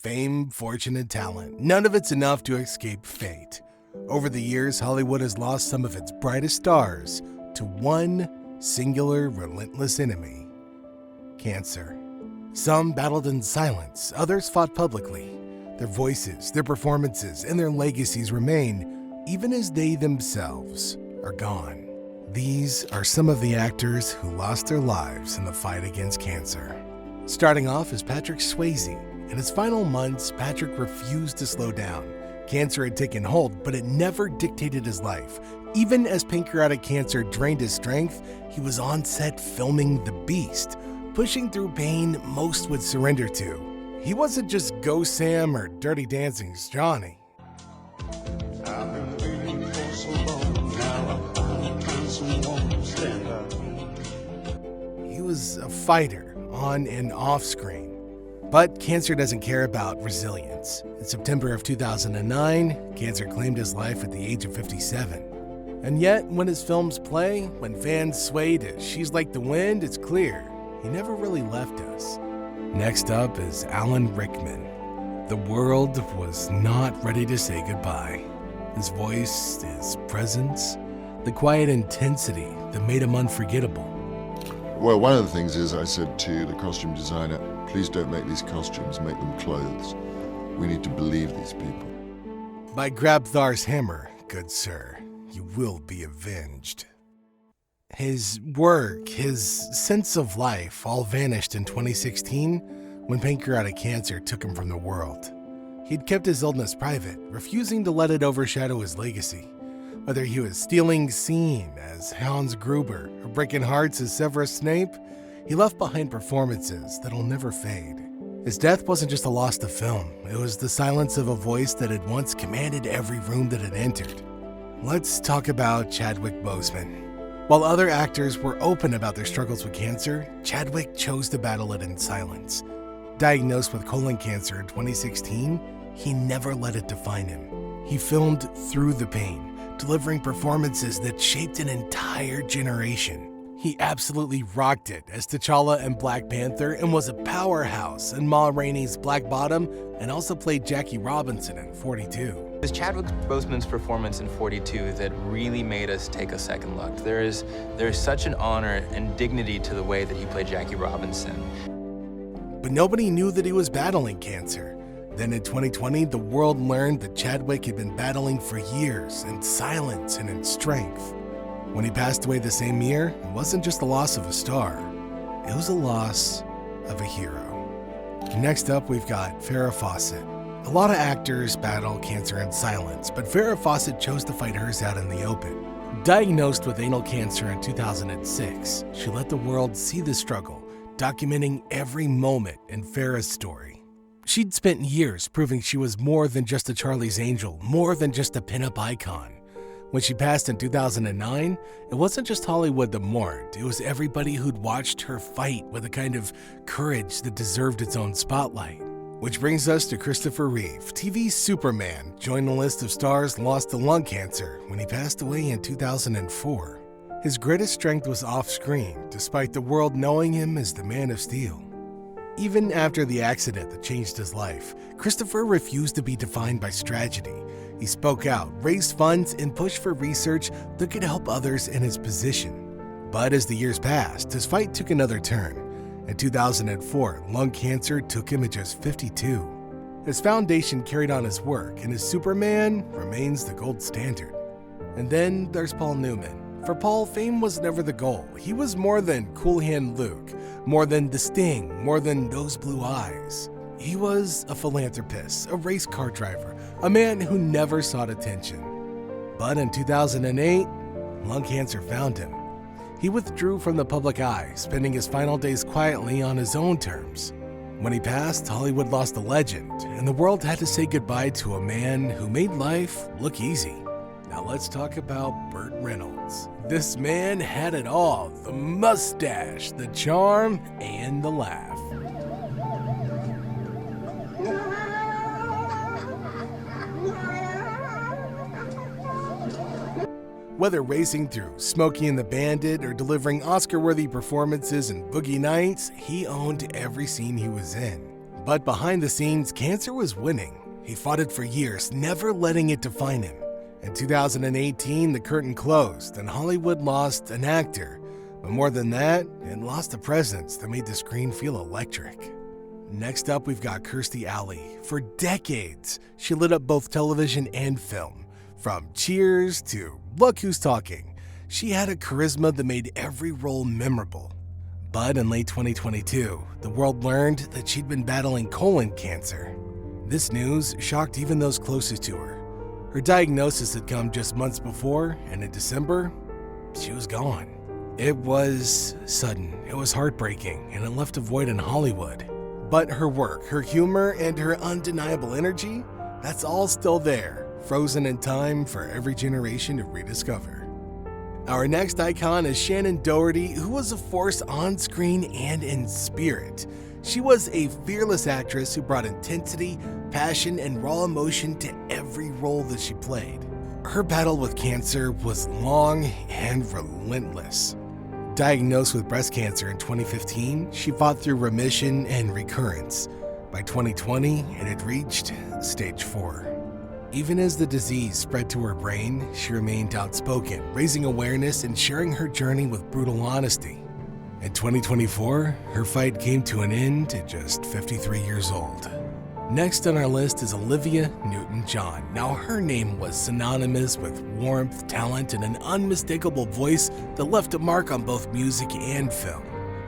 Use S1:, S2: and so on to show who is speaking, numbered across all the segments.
S1: Fame, fortune, and talent. None of it's enough to escape fate. Over the years, Hollywood has lost some of its brightest stars to one singular, relentless enemy: cancer. Some battled in silence, others fought publicly. Their voices, their performances, and their legacies remain, even as they themselves are gone. These are some of the actors who lost their lives in the fight against cancer. Starting off is Patrick Swayze. In his final months, Patrick refused to slow down. Cancer had taken hold, but it never dictated his life. Even as pancreatic cancer drained his strength, he was on set filming The Beast, pushing through pain most would surrender to. He wasn't just Ghost Sam or Dirty Dancing's Johnny.
S2: I've been waiting for so long, now I find someone to stand up.
S1: He was a fighter on and off screen. But cancer doesn't care about resilience. In September of 2009, cancer claimed his life at the age of 57. And yet, when his films play, when fans sway to She's Like the Wind, it's clear he never really left us. Next up is Alan Rickman. The world was not ready to say goodbye. His voice, his presence, the quiet intensity that made him unforgettable.
S3: Well, one of the things is I said to the costume designer, please don't make these costumes, make them clothes. We need to believe these people.
S1: By Grabthar's hammer, good sir, you will be avenged. His work, his sense of life all vanished in 2016 when pancreatic cancer took him from the world. He'd kept his illness private, refusing to let it overshadow his legacy. Whether he was stealing scene as Hans Gruber or breaking hearts as Severus Snape, he left behind performances that'll never fade. His death wasn't just a loss to film, it was the silence of a voice that had once commanded every room that it entered. Let's talk about Chadwick Boseman. While other actors were open about their struggles with cancer, Chadwick chose to battle it in silence. Diagnosed with colon cancer in 2016, he never let it define him. He filmed through the pain, delivering performances that shaped an entire generation. He absolutely rocked it as T'Challa in Black Panther and was a powerhouse in Ma Rainey's Black Bottom, and also played Jackie Robinson in 42.
S4: It was Chadwick Boseman's performance in 42 that really made us take a second look. There is such an honor and dignity to the way that he played Jackie Robinson.
S1: But nobody knew that he was battling cancer. Then in 2020, the world learned that Chadwick had been battling for years in silence and in strength. When he passed away the same year, it wasn't just the loss of a star, it was a loss of a hero. Next up, we've got Farrah Fawcett. A lot of actors battle cancer in silence, but Farrah Fawcett chose to fight hers out in the open. Diagnosed with anal cancer in 2006, she let the world see the struggle, documenting every moment in Farrah's story. She'd spent years proving she was more than just a Charlie's Angel, more than just a pinup icon. When she passed in 2009, it wasn't just Hollywood that mourned, it was everybody who'd watched her fight with a kind of courage that deserved its own spotlight. Which brings us to Christopher Reeve. TV's Superman joined the list of stars lost to lung cancer when he passed away in 2004. His greatest strength was off-screen, despite the world knowing him as the Man of Steel. Even after the accident that changed his life, Christopher refused to be defined by tragedy. He spoke out, raised funds, and pushed for research that could help others in his position. But as the years passed, his fight took another turn. In 2004, lung cancer took him at just 52. His foundation carried on his work, and his Superman remains the gold standard. And then there's Paul Newman. For Paul, fame was never the goal. He was more than Cool Hand Luke, more than The Sting, more than Those Blue Eyes. He was a philanthropist, a race car driver, a man who never sought attention. But in 2008, lung cancer found him. He withdrew from the public eye, spending his final days quietly on his own terms. When he passed, Hollywood lost a legend, and the world had to say goodbye to a man who made life look easy. Now let's talk about Burt Reynolds. This man had it all: the mustache, the charm, and the laugh. Whether racing through Smokey and the Bandit or delivering Oscar-worthy performances in Boogie Nights, he owned every scene he was in. But behind the scenes, cancer was winning. He fought it for years, never letting it define him. In 2018, the curtain closed and Hollywood lost an actor. But more than that, it lost a presence that made the screen feel electric. Next up, we've got Kirstie Alley. For decades, she lit up both television and film. From Cheers to Look Who's Talking, she had a charisma that made every role memorable. But in late 2022, the world learned that she'd been battling colon cancer. This news shocked even those closest to her. Her diagnosis had come just months before, and in December, she was gone. It was sudden, it was heartbreaking, and it left a void in Hollywood. But her work, her humor, and her undeniable energy, that's all still there, frozen in time for every generation to rediscover. Our next icon is Shannen Doherty, who was a force on screen and in spirit. She was a fearless actress who brought intensity, passion, and raw emotion to every role that she played. Her battle with cancer was long and relentless. Diagnosed with breast cancer in 2015, she fought through remission and recurrence. By 2020, it had reached stage 4. Even as the disease spread to her brain, she remained outspoken, raising awareness and sharing her journey with brutal honesty. In 2024, her fight came to an end at just 53 years old. Next on our list is Olivia Newton-John. Now, her name was synonymous with warmth, talent, and an unmistakable voice that left a mark on both music and film.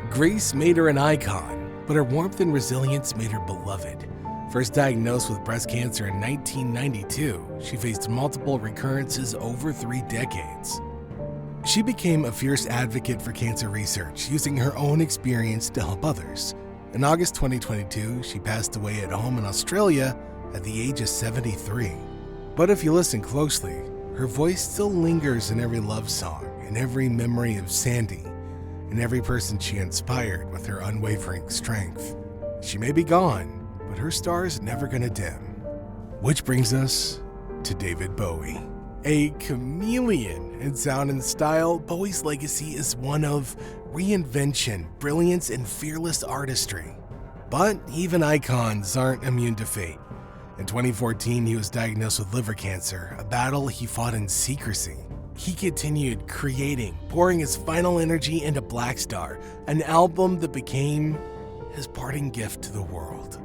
S1: Grace made her an icon, but her warmth and resilience made her beloved. First diagnosed with breast cancer in 1992, she faced multiple recurrences over 3 decades. She became a fierce advocate for cancer research, using her own experience to help others. In August 2022, she passed away at home in Australia at the age of 73. But if you listen closely, her voice still lingers in every love song, in every memory of Sandy, in every person she inspired with her unwavering strength. She may be gone, but her star is never gonna dim. Which brings us to David Bowie. A chameleon in sound and style, Bowie's legacy is one of reinvention, brilliance, and fearless artistry. But even icons aren't immune to fate. In 2014, he was diagnosed with liver cancer, a battle he fought in secrecy. He continued creating, pouring his final energy into Black Star, an album that became his parting gift to the world.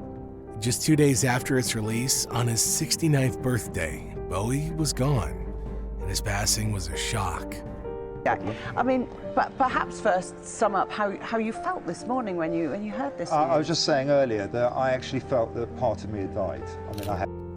S1: Just 2 days after its release, on his 69th birthday, Bowie was gone, and his passing was a shock.
S5: I mean, but perhaps first sum up how you felt this morning when you heard this.
S6: I was just saying earlier that I actually felt that part of me had died.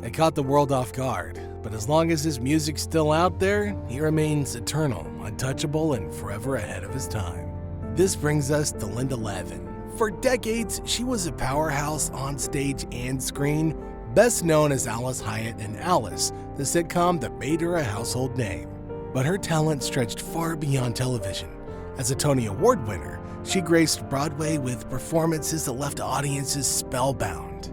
S1: It caught the world off guard, but as long as his music's still out there, he remains eternal, untouchable, and forever ahead of his time. This brings us to Linda Lavin. For decades, she was a powerhouse on stage and screen, best known as Alice Hyatt in Alice, the sitcom that made her a household name. But her talent stretched far beyond television. As a Tony Award winner, she graced Broadway with performances that left audiences spellbound.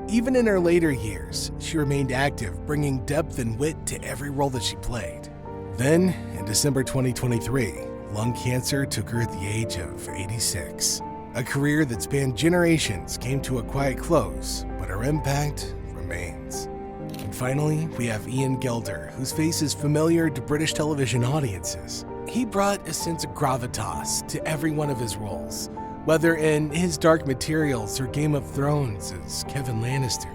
S1: Even in her later years, she remained active, bringing depth and wit to every role that she played. Then, in December 2023, lung cancer took her at the age of 86. A career that spanned generations came to a quiet close, but her impact remains. And finally, we have Ian Gilder, whose face is familiar to British television audiences. He brought a sense of gravitas to every one of his roles, whether in his Dark Materials or Game of Thrones as Kevin Lannister.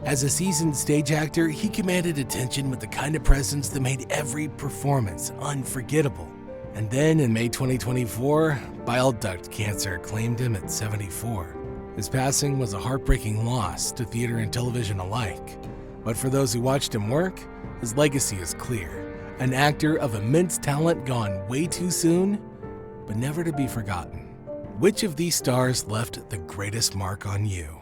S1: As a seasoned stage actor, he commanded attention with the kind of presence that made every performance unforgettable. And then in May 2024, bile duct cancer claimed him at 74. His passing was a heartbreaking loss to theater and television alike. But for those who watched him work, his legacy is clear. An actor of immense talent gone way too soon, but never to be forgotten. Which of these stars left the greatest mark on you?